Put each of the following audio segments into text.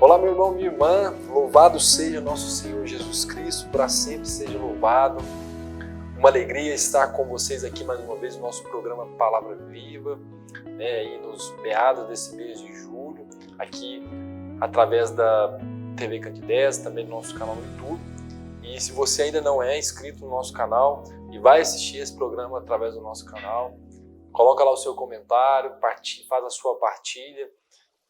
Olá, meu irmão, minha irmã, louvado seja nosso Senhor Jesus Cristo, para sempre seja louvado. Uma alegria estar com vocês aqui mais uma vez no nosso programa Palavra Viva, aí nos meados desse mês de julho, aqui através da TV Candidez, também no nosso canal no YouTube. E se você ainda não é inscrito no nosso canal e vai assistir esse programa através do nosso canal, coloca lá o seu comentário, faz a sua partilha.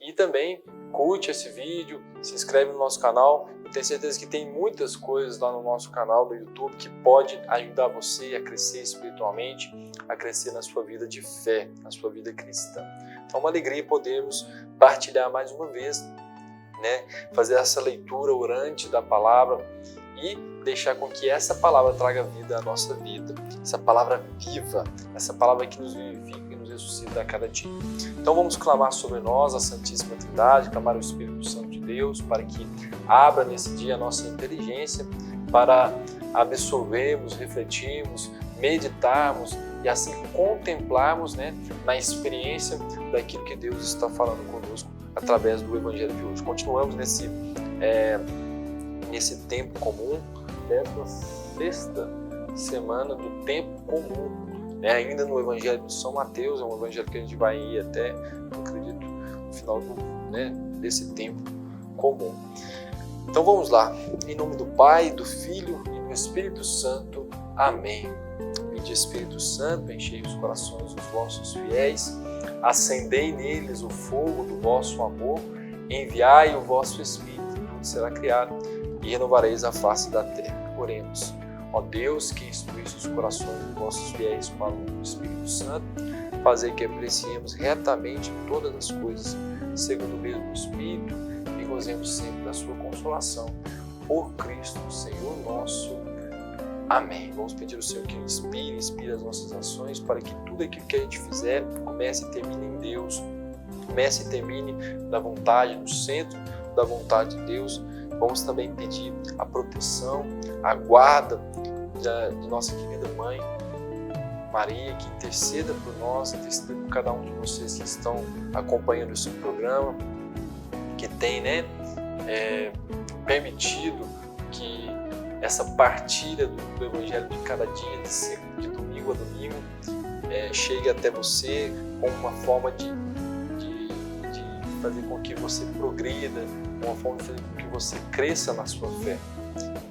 E também curte esse vídeo, se inscreve no nosso canal. Eu tenho certeza que tem muitas coisas lá no nosso canal no YouTube que pode ajudar você a crescer espiritualmente, a crescer na sua vida de fé, na sua vida cristã. Então, uma alegria podermos partilhar mais uma vez, fazer essa leitura orante da palavra e deixar com que essa palavra traga vida à nossa vida, essa palavra viva, essa palavra que nos vivifica e nos ressuscita a cada dia. Então vamos clamar sobre nós a Santíssima Trindade, clamar o Espírito Santo de Deus para que abra nesse dia a nossa inteligência para absorvermos, refletirmos, meditarmos e assim contemplarmos na experiência daquilo que Deus está falando conosco através do Evangelho de hoje. Continuamos nesse tempo comum, 16ª semana do tempo comum. Ainda no Evangelho de São Mateus, é um evangelho que a gente vai ir até, acredito, no final desse tempo comum. Então vamos lá. Em nome do Pai, do Filho e do Espírito Santo. Amém. Vinde Espírito Santo, enchei os corações dos vossos fiéis, acendei neles o fogo do vosso amor, enviai o vosso Espírito, tudo será criado, e renovareis a face da terra. Oremos. Ó Deus, que instruísse os corações dos vossos fiéis com a luz do Espírito Santo, fazei que apreciemos retamente todas as coisas, segundo o mesmo Espírito, e gozemos sempre da sua consolação. Por Cristo, Senhor nosso. Amém. Vamos pedir ao Senhor que inspire as nossas ações, para que tudo aquilo que a gente fizer comece e termine em Deus, comece e termine na vontade, no centro da vontade de Deus. Vamos também pedir a proteção, a guarda de nossa querida Mãe Maria, que interceda por nós, interceda por cada um de vocês que estão acompanhando esse programa, que tem permitido que essa partilha do Evangelho de cada dia, de domingo a domingo, chegue até você como uma forma de fazer com que você progrida, uma forma de fazer com que você cresça na sua fé.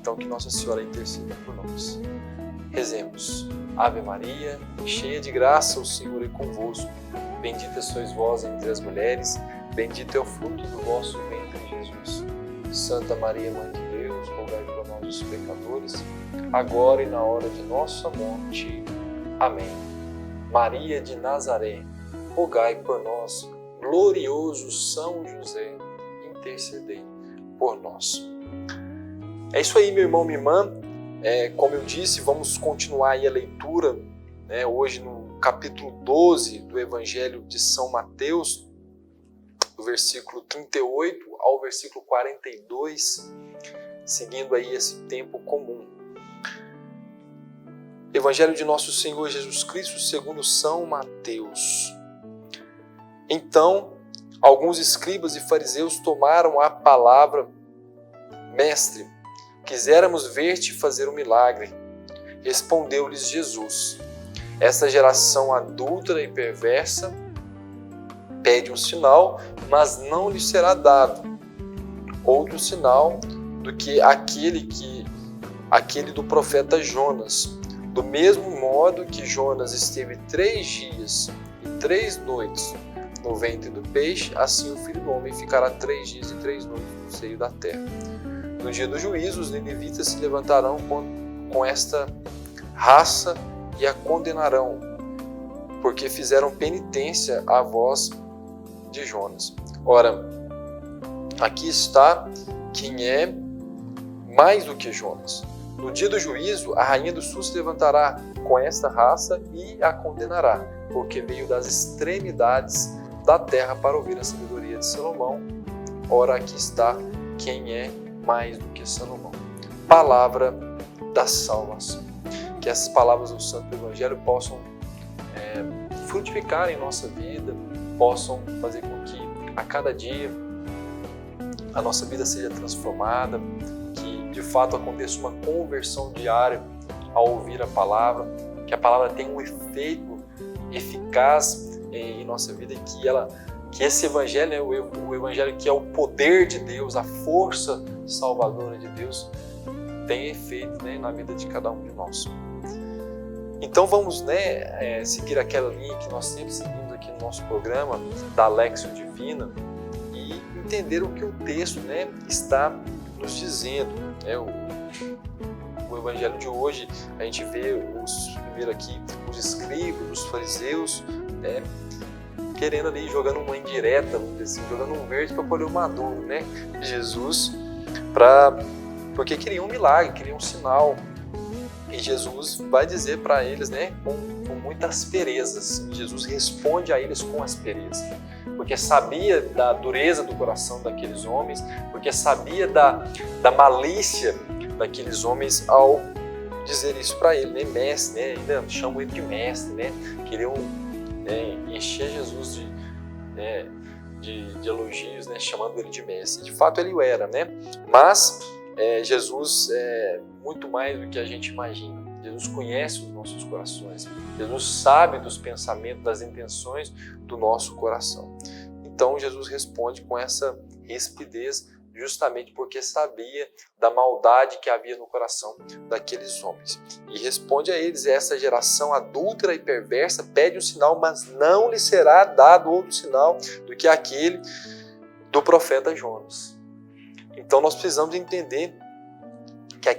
Então, que Nossa Senhora interceda por nós. Rezemos. Ave Maria, cheia de graça, o Senhor é convosco. Bendita sois vós entre as mulheres, bendito é o fruto do vosso ventre, Jesus. Santa Maria, Mãe de Deus, rogai por nós os pecadores, agora e na hora de nossa morte. Amém. Maria de Nazaré, rogai por nós. Glorioso São José, intercedei por nós. É isso aí, meu irmão, minha irmã. Como eu disse, vamos continuar aí a leitura, hoje no capítulo 12 do Evangelho de São Mateus, do versículo 38 ao versículo 42, seguindo aí esse tempo comum. Evangelho de nosso Senhor Jesus Cristo segundo São Mateus. Então, alguns escribas e fariseus tomaram a palavra: Mestre, quiséramos ver-te fazer um milagre. Respondeu-lhes Jesus: Esta geração adúltera e perversa pede um sinal, mas não lhe será dado outro sinal do que aquele do profeta Jonas. Do mesmo modo que Jonas esteve 3 dias e 3 noites no ventre do peixe, assim o Filho do Homem ficará 3 dias e 3 noites no seio da terra. No dia do juízo, os ninivitas se levantarão com esta raça e a condenarão, porque fizeram penitência à voz de Jonas. Ora, aqui está quem é mais do que Jonas. No dia do juízo, a rainha do sul se levantará com esta raça e a condenará, porque veio das extremidades da terra para ouvir a sabedoria de Salomão. Ora, aqui está quem é mais do que Salomão. Palavra da salvação. Que essas palavras do Santo Evangelho possam frutificar em nossa vida, possam fazer com que a cada dia a nossa vida seja transformada, que de fato aconteça uma conversão diária ao ouvir a palavra, que a palavra tenha um efeito eficaz em nossa vida, que esse evangelho, né, o evangelho que é o poder de Deus, a força salvadora de Deus, tenha efeito, né, na vida de cada um de nós. Então vamos, né, seguir aquela linha que nós sempre seguimos aqui no nosso programa da Lexio Divina e entender o que o texto, né, está nos dizendo. O evangelho de hoje, a gente vê primeiro aqui os escribas, os fariseus, né, querendo ali, jogando uma indireta, vamos dizer assim, jogando um verde para colher o maduro, né, de Jesus, porque queriam um milagre, queriam um sinal. E Jesus vai dizer para eles, né, com muita aspereza. Assim. Jesus responde a eles com aspereza, porque sabia da dureza do coração daqueles homens, porque sabia da malícia daqueles homens ao dizer isso para ele, né, mestre, né, ainda chamam ele de mestre, né, queriam encher Jesus de elogios, né, chamando ele de mestre. De fato ele o era, né, mas Jesus é muito mais do que a gente imagina. Jesus conhece os nossos corações. Jesus sabe dos pensamentos, das intenções do nosso coração. Então Jesus responde com essa rispidez, justamente porque sabia da maldade que havia no coração daqueles homens. E responde a eles: essa geração adúltera e perversa pede um sinal, mas não lhe será dado outro sinal do que aquele do profeta Jonas. Então nós precisamos entender que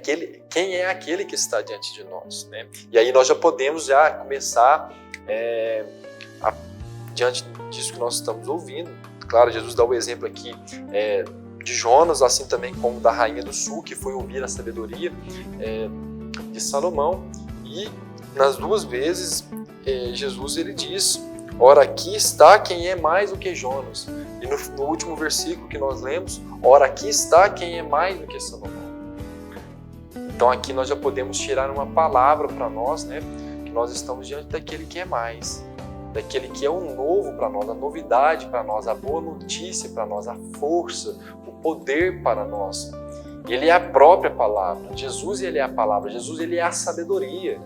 quem é aquele que está diante de nós, né? E aí nós já podemos começar diante disso que nós estamos ouvindo. Claro, Jesus dá o exemplo aqui de Jonas, assim também como da rainha do sul, que foi ouvir a sabedoria de Salomão. E nas duas vezes Jesus ele diz: ora, aqui está quem é mais do que Jonas. E no último versículo que nós lemos: ora, aqui está quem é mais do que Salomão. Então aqui nós já podemos tirar uma palavra para nós, né? Que nós estamos diante daquele que é mais, daquele que é o novo para nós, a novidade para nós, a boa notícia para nós, a força, o poder para nós. Ele é a própria palavra. Jesus, ele é a palavra. Jesus, ele é a sabedoria.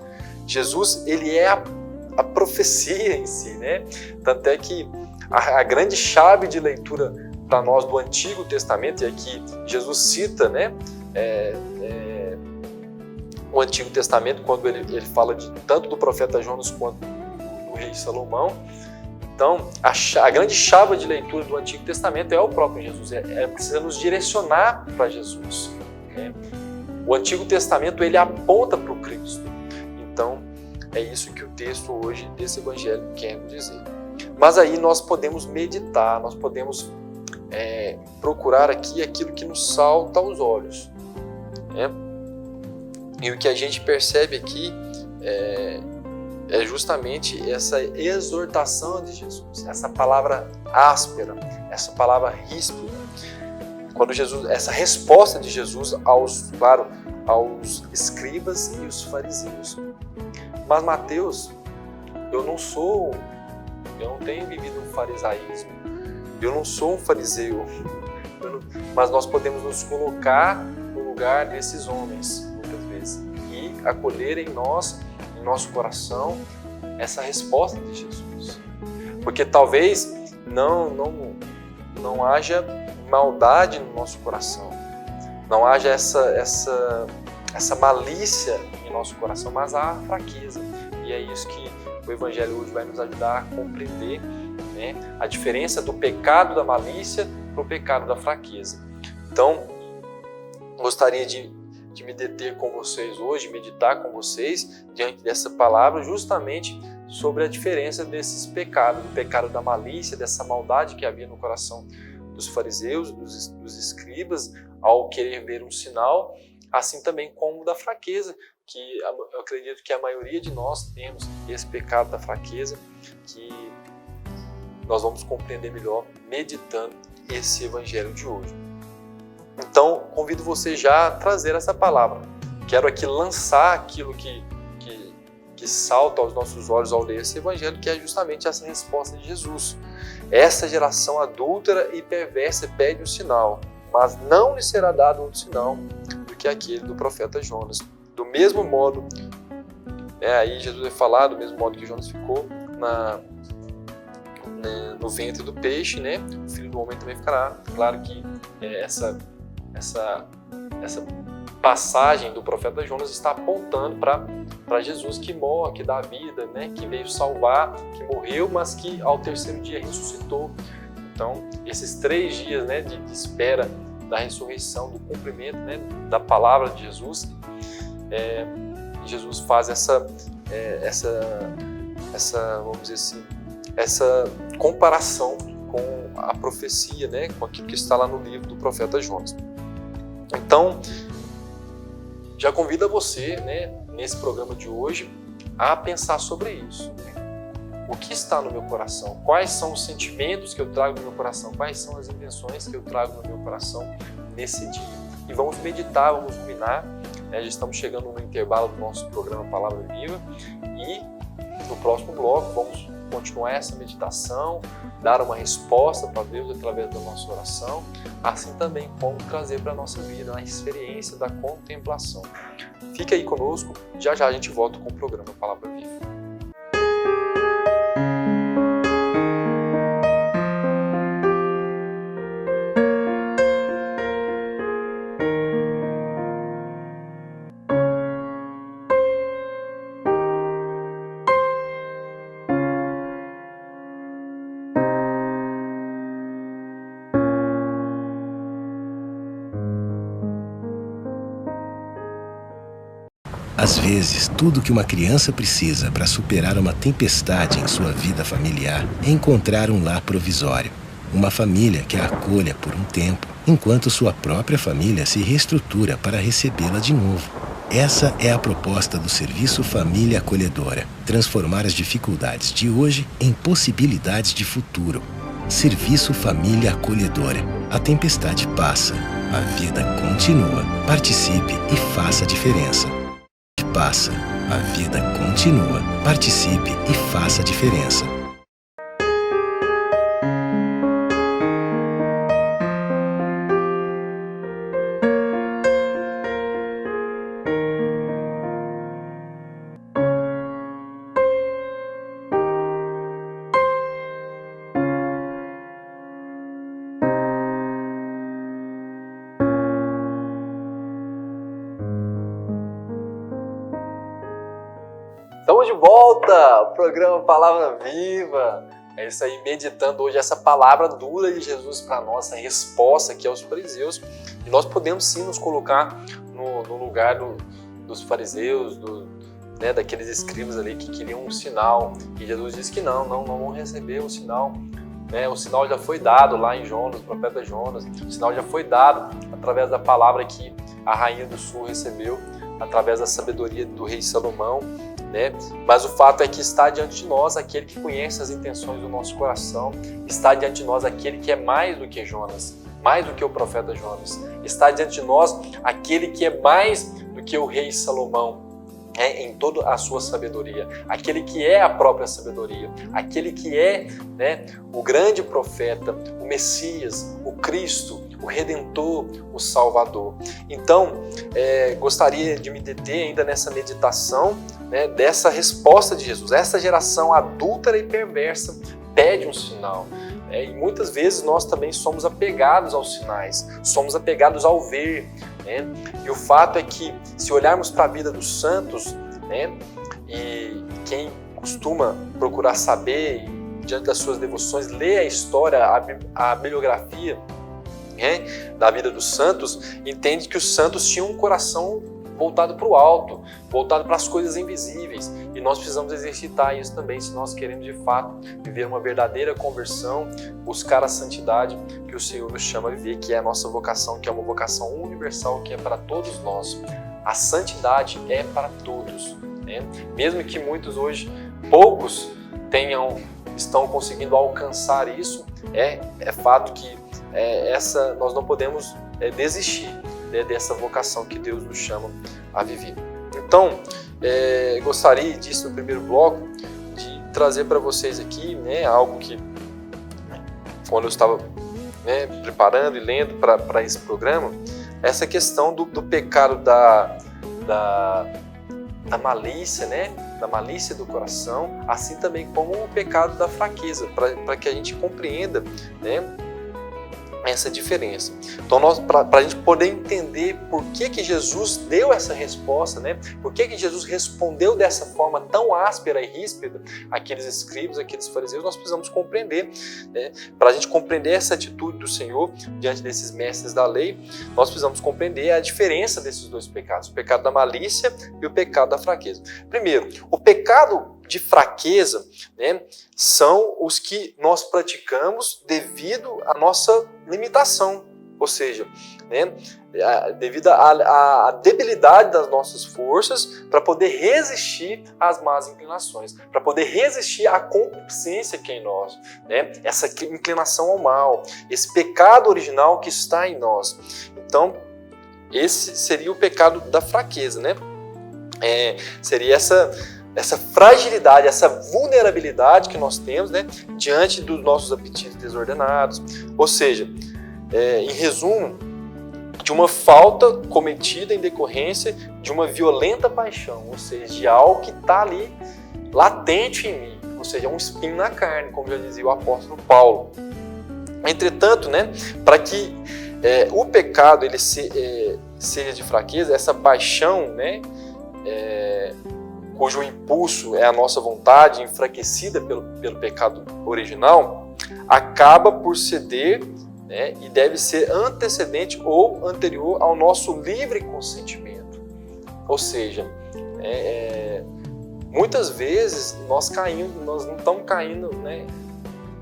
Jesus, ele é a profecia em si, né? Tanto é que a grande chave de leitura para nós do Antigo Testamento, e aqui Jesus cita, né, o Antigo Testamento, quando ele fala tanto do profeta Jonas quanto do rei Salomão. Então, a grande chave de leitura do Antigo Testamento é o próprio Jesus, precisa nos direcionar para Jesus. Né? O Antigo Testamento, ele aponta para o Cristo. Então, é isso que o texto hoje desse Evangelho quer nos dizer. Mas aí nós podemos meditar, nós podemos procurar aqui aquilo que nos salta aos olhos. Né? E o que a gente percebe aqui é justamente essa exortação de Jesus, essa palavra áspera, essa palavra ríspida. Quando essa resposta de Jesus aos escribas e os fariseus. Mas Mateus, eu não tenho vivido um farisaísmo, eu não sou um fariseu, mas nós podemos nos colocar no lugar desses homens, muitas vezes, e acolher em nosso coração, essa resposta de Jesus. Porque talvez não haja maldade no nosso coração, não haja essa malícia em nosso coração, mas há fraqueza. E é isso que o Evangelho hoje vai nos ajudar a compreender, né? A diferença do pecado da malícia para o pecado da fraqueza. Então, gostaria de me deter com vocês hoje, meditar com vocês diante dessa palavra, justamente sobre a diferença desses pecados, do pecado da malícia, dessa maldade que havia no coração dos fariseus, dos escribas, ao querer ver um sinal, assim também como da fraqueza, que eu acredito que a maioria de nós temos esse pecado da fraqueza, que nós vamos compreender melhor meditando esse Evangelho de hoje. Então, convido você já a trazer essa palavra. Quero aqui lançar aquilo que salta aos nossos olhos ao ler esse Evangelho, que é justamente essa resposta de Jesus. Essa geração adúltera e perversa pede um sinal, mas não lhe será dado outro sinal do que aquele do profeta Jonas. Do mesmo modo, aí Jesus vai falar, do mesmo modo que Jonas ficou no ventre do peixe, né? O Filho do Homem também ficará. Claro que essa passagem do profeta Jonas está apontando para Jesus que morre, que dá vida, né? Que veio salvar, que morreu, mas que ao terceiro dia ressuscitou. Então, esses 3 dias, né, de espera da ressurreição, do cumprimento, né, da palavra de Jesus, Jesus faz essa, vamos dizer assim, essa comparação com a profecia, né, com aquilo que está lá no livro do profeta Jonas. Então, já convido você, né, nesse programa de hoje, a pensar sobre isso. O que está no meu coração? Quais são os sentimentos que eu trago no meu coração? Quais são as intenções que eu trago no meu coração nesse dia? E vamos meditar, vamos ruminar. Já estamos chegando no intervalo do nosso programa Palavra Viva. E no próximo bloco vamos continuar essa meditação, dar uma resposta para Deus através da nossa oração, assim também como trazer para a nossa vida a experiência da contemplação. Fica aí conosco, já a gente volta com o programa Palavra Viva. Às vezes, tudo que uma criança precisa para superar uma tempestade em sua vida familiar é encontrar um lar provisório. Uma família que a acolha por um tempo, enquanto sua própria família se reestrutura para recebê-la de novo. Essa é a proposta do Serviço Família Acolhedora: transformar as dificuldades de hoje em possibilidades de futuro. Serviço Família Acolhedora. A tempestade passa, a vida continua. Participe e faça a diferença. Passa, a vida continua. Participe e faça a diferença. Estamos de volta, o programa Palavra Viva. É isso aí, meditando hoje essa palavra dura de Jesus para nós, a resposta aqui aos fariseus. E nós podemos sim nos colocar no lugar dos fariseus, daqueles escribas ali que queriam um sinal. E Jesus disse que não vão receber o sinal. O sinal já foi dado lá em Jonas, o profeta Jonas. O sinal já foi dado através da palavra que a rainha do sul recebeu, através da sabedoria do rei Salomão. Mas o fato é que está diante de nós aquele que conhece as intenções do nosso coração, está diante de nós aquele que é mais do que Jonas, mais do que o profeta Jonas, está diante de nós aquele que é mais do que o rei Salomão, em toda a sua sabedoria, aquele que é a própria sabedoria, aquele que é o grande profeta, o Messias, o Cristo, o Redentor, o Salvador. Então, gostaria de me deter ainda nessa meditação, dessa resposta de Jesus. Essa geração adúltera e perversa pede um sinal. E muitas vezes nós também somos apegados aos sinais, somos apegados ao ver. E o fato é que, se olharmos para a vida dos santos, e quem costuma procurar saber, diante das suas devoções, ler a história, a bibliografia da vida dos santos, entende que os santos tinham um coração voltado para o alto, voltado para as coisas invisíveis. E nós precisamos exercitar isso também, se nós queremos de fato viver uma verdadeira conversão, buscar a santidade que o Senhor nos chama a viver, que é a nossa vocação, que é uma vocação universal, que é para todos nós. A santidade é para todos. Mesmo que muitos hoje, poucos, estão conseguindo alcançar isso, é fato que nós não podemos desistir dessa vocação que Deus nos chama a viver. Então, gostaria disso no primeiro bloco, de trazer para vocês aqui algo que, quando eu estava né, preparando e lendo para esse programa, essa questão do pecado da malícia, né, da malícia do coração, assim também como o pecado da fraqueza, para que a gente compreenda, né, essa diferença. Então, para a gente poder entender por que Jesus deu essa resposta, né? Por que Jesus respondeu dessa forma tão áspera e ríspida àqueles escribas, àqueles fariseus, nós precisamos compreender, né? Para a gente compreender essa atitude do Senhor diante desses mestres da lei, nós precisamos compreender a diferença desses dois pecados, o pecado da malícia e o pecado da fraqueza. Primeiro, o pecado de fraqueza, né, são os que nós praticamos devido à nossa limitação, ou seja, né, devido à debilidade das nossas forças para poder resistir às más inclinações, para poder resistir à concupiscência que é em nós, né, essa inclinação ao mal, esse pecado original que está em nós. Então, esse seria o pecado da fraqueza, né? Seria essa fragilidade, essa vulnerabilidade que nós temos, né, diante dos nossos apetites desordenados. Ou seja, em resumo, de uma falta cometida em decorrência de uma violenta paixão, ou seja, de algo que está ali latente em mim, ou seja, um espinho na carne, como já dizia o apóstolo Paulo. Entretanto, né, para que o pecado ele seja de fraqueza, essa paixão, né, cujo impulso é a nossa vontade, enfraquecida pelo pecado original, acaba por ceder, né, e deve ser antecedente ou anterior ao nosso livre consentimento. Ou seja, muitas vezes nós não estamos caindo, né,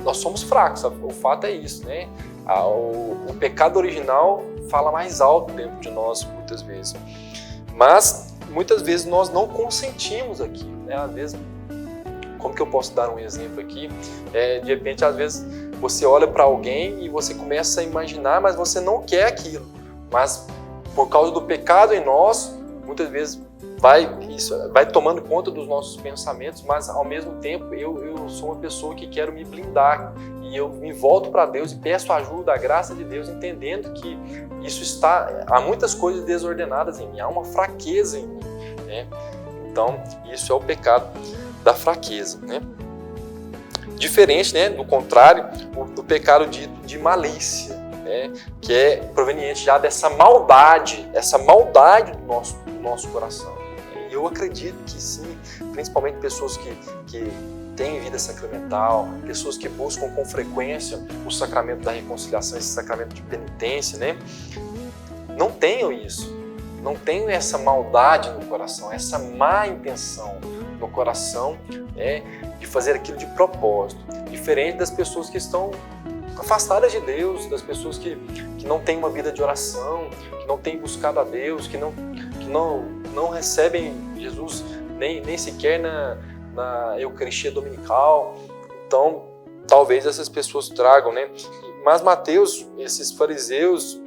nós somos fracos, o fato é isso, né? O pecado original fala mais alto dentro de nós muitas vezes, mas muitas vezes nós não consentimos aquilo, né? Às vezes, como que eu posso dar um exemplo aqui? De repente, às vezes, você olha para alguém e você começa a imaginar, mas você não quer aquilo. Mas, por causa do pecado em nós, muitas vezes isso vai tomando conta dos nossos pensamentos, mas, ao mesmo tempo, eu sou uma pessoa que quero me blindar. E eu me volto para Deus e peço ajuda, a graça de Deus, entendendo que há muitas coisas desordenadas em mim, há uma fraqueza em mim, né? Então, isso é o pecado da fraqueza, né? Diferente, né, do contrário, do pecado de malícia, né, que é proveniente já dessa maldade do nosso coração. E eu acredito que sim, principalmente pessoas que têm vida sacramental, pessoas que buscam com frequência o sacramento da reconciliação, esse sacramento de penitência, né? Não tenham isso, não tenham essa maldade no coração, essa má intenção no coração, né, de fazer aquilo de propósito, diferente das pessoas que estão afastadas de Deus, das pessoas que não têm uma vida de oração, que não têm buscado a Deus, que não recebem Jesus nem sequer na Eucaristia dominical. Então, talvez essas pessoas tragam, né? Mas Mateus, esses fariseus,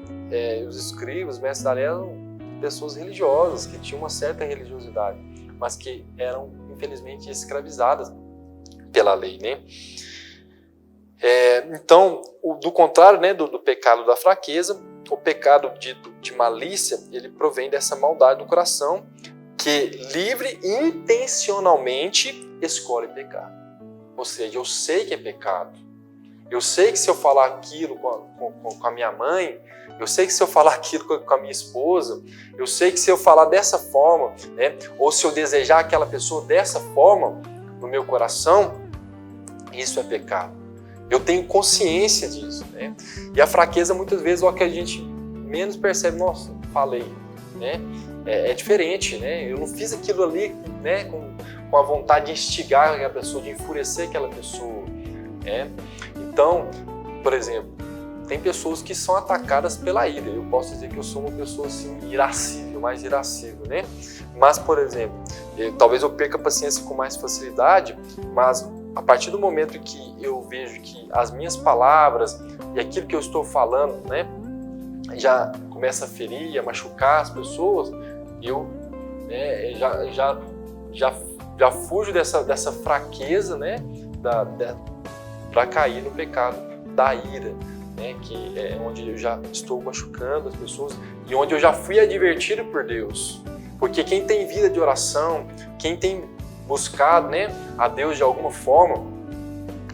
os escribas, mestres da lei, eram pessoas religiosas, que tinham uma certa religiosidade, mas que eram, infelizmente, escravizadas pela lei, né? Então, do contrário, né, do pecado da fraqueza, o pecado de malícia, ele provém dessa maldade do coração, que livre e intencionalmente escolhe pecar. Ou seja, eu sei que é pecado. Eu sei que se eu falar aquilo com a minha mãe, eu sei que se eu falar aquilo com a minha esposa, eu sei que se eu falar dessa forma, né, ou se eu desejar aquela pessoa dessa forma no meu coração, isso é pecado. Eu tenho consciência disso, né? E a fraqueza, muitas vezes, é o que a gente menos percebe. Nossa, falei, né? É diferente, né? Eu não fiz aquilo ali, né, com a vontade de instigar aquela pessoa, de enfurecer aquela pessoa, né? Então, por exemplo, tem pessoas que são atacadas pela ira. Eu posso dizer que eu sou uma pessoa assim, irascível, mais irascível, né? Mas, por exemplo, talvez eu perca a paciência com mais facilidade, mas a partir do momento que eu vejo que as minhas palavras e aquilo que eu estou falando, né, já começa a ferir, a machucar as pessoas, eu, né, já fujo dessa fraqueza, né, para cair no pecado da ira, né, que é onde eu já estou machucando as pessoas e onde eu já fui advertido por Deus. Porque quem tem vida de oração, quem tem buscado, né, a Deus de alguma forma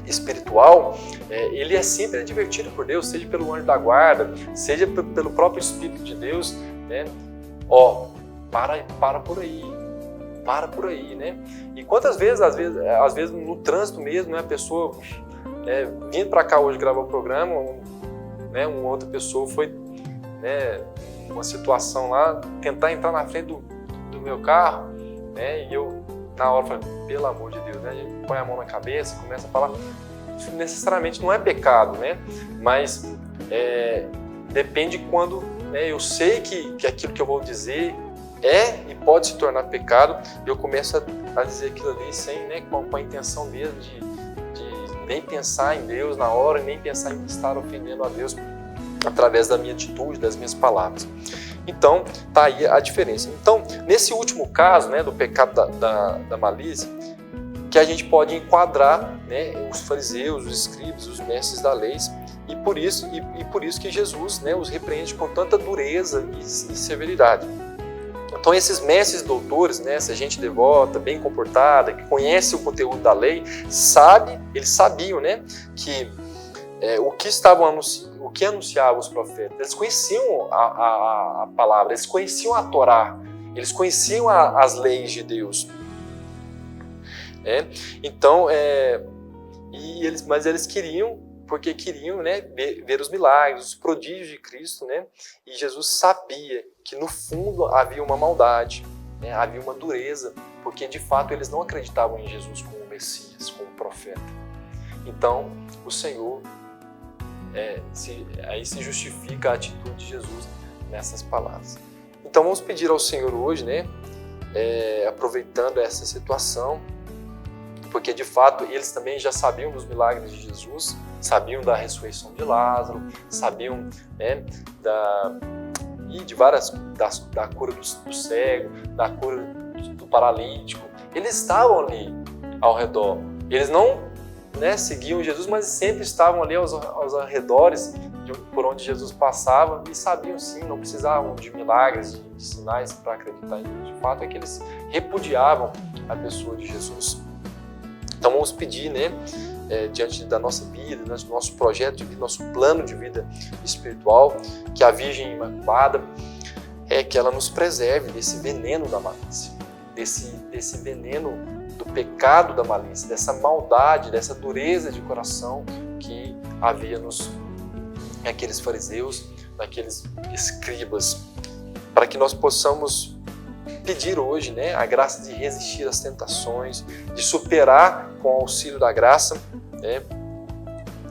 espiritual, ele é sempre advertido por Deus, seja pelo anjo da guarda, seja pelo próprio Espírito de Deus, né? Ó, para por aí, né? E quantas vezes, às vezes no trânsito mesmo, né, a pessoa vindo para cá hoje gravar o programa, né, uma outra pessoa foi, né, uma situação lá, tentar entrar na frente do meu carro, né, e eu na hora falei, pelo amor de Deus, né, a gente põe a mão na cabeça e começa a falar. Isso necessariamente não é pecado, né? Mas depende quando, né, eu sei que aquilo que eu vou dizer e pode se tornar pecado, eu começo a dizer aquilo ali sem, né, com a intenção mesmo de nem pensar em Deus na hora, nem pensar em estar ofendendo a Deus através da minha atitude, das minhas palavras. Então, tá aí a diferença. Então, nesse último caso, né, do pecado da malícia, que a gente pode enquadrar, né, os fariseus, os escribas, os mestres da lei, e por isso que Jesus, né, os repreende com tanta dureza e severidade. Então esses mestres doutores, né, essa gente devota, bem comportada, que conhece o conteúdo da lei, eles sabiam, né, que o que anunciavam os profetas, eles conheciam a palavra, eles conheciam a Torá, eles conheciam as leis de Deus. Então, mas eles queriam, porque queriam, né, ver os milagres, os prodígios de Cristo, né? E Jesus sabia que no fundo havia uma maldade, né, havia uma dureza, porque de fato eles não acreditavam em Jesus como Messias, como profeta. Então, o Senhor, aí se justifica a atitude de Jesus nessas palavras. Então vamos pedir ao Senhor hoje, né, aproveitando essa situação, porque de fato eles também já sabiam dos milagres de Jesus, sabiam da ressurreição de Lázaro, sabiam, né, da cura do cego, da cura do paralítico. Eles estavam ali ao redor. Eles não, né, seguiam Jesus, mas sempre estavam ali aos arredores por onde Jesus passava e sabiam sim, não precisavam de milagres, de sinais para acreditar em Deus. De fato é que eles repudiavam a pessoa de Jesus. Então vamos pedir, né, diante da nossa vida, do nosso projeto de vida, nosso plano de vida espiritual, que a Virgem Imaculada, que ela nos preserve desse veneno da malícia, desse veneno do pecado da malícia, dessa maldade, dessa dureza de coração que havia naqueles fariseus, naqueles escribas, para que nós possamos pedir hoje, né, a graça de resistir às tentações, de superar com o auxílio da graça, né,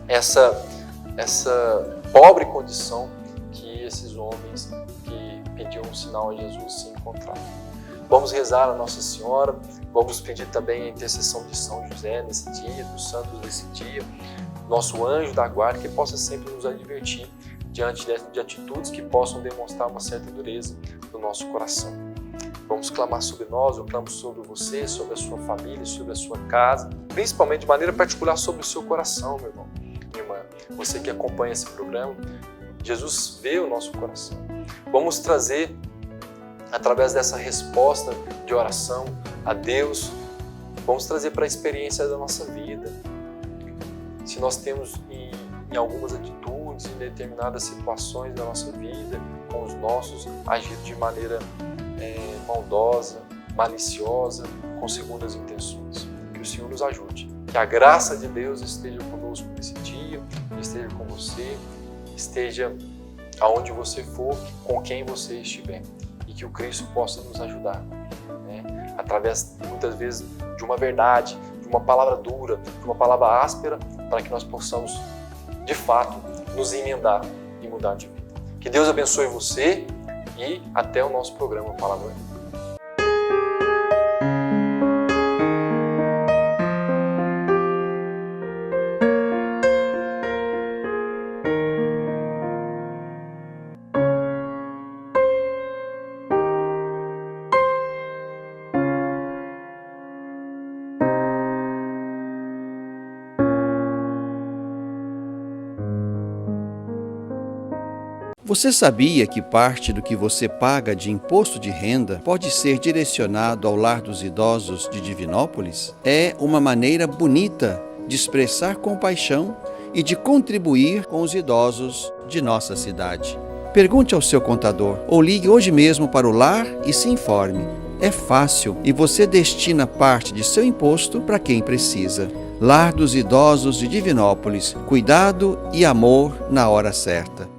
essa pobre condição que esses homens que pediam um sinal a Jesus se encontraram. Vamos rezar a Nossa Senhora, vamos pedir também a intercessão de São José nesse dia, dos santos nesse dia, nosso anjo da guarda, que possa sempre nos advertir diante de atitudes que possam demonstrar uma certa dureza no nosso coração. Vamos clamar sobre nós, eu clamo sobre você, sobre a sua família, sobre a sua casa, principalmente de maneira particular sobre o seu coração, meu irmão, minha irmã. Você que acompanha esse programa, Jesus vê o nosso coração. Vamos trazer, através dessa resposta de oração a Deus, vamos trazer para a experiência da nossa vida. Se nós temos em algumas atitudes, em determinadas situações da nossa vida, com os nossos, agir de maneira maldosa, maliciosa, com segundas intenções. Que o Senhor nos ajude. Que a graça de Deus esteja conosco nesse dia, esteja com você, esteja aonde você for, com quem você estiver. E que o Cristo possa nos ajudar, né? Através, muitas vezes, de uma verdade, de uma palavra dura, de uma palavra áspera, para que nós possamos, de fato, nos emendar e mudar de vida. Que Deus abençoe você e até o nosso programa Palavra Viva. Você sabia que parte do que você paga de imposto de renda pode ser direcionado ao Lar dos Idosos de Divinópolis? É uma maneira bonita de expressar compaixão e de contribuir com os idosos de nossa cidade. Pergunte ao seu contador ou ligue hoje mesmo para o lar e se informe. É fácil e você destina parte de seu imposto para quem precisa. Lar dos Idosos de Divinópolis. Cuidado e amor na hora certa.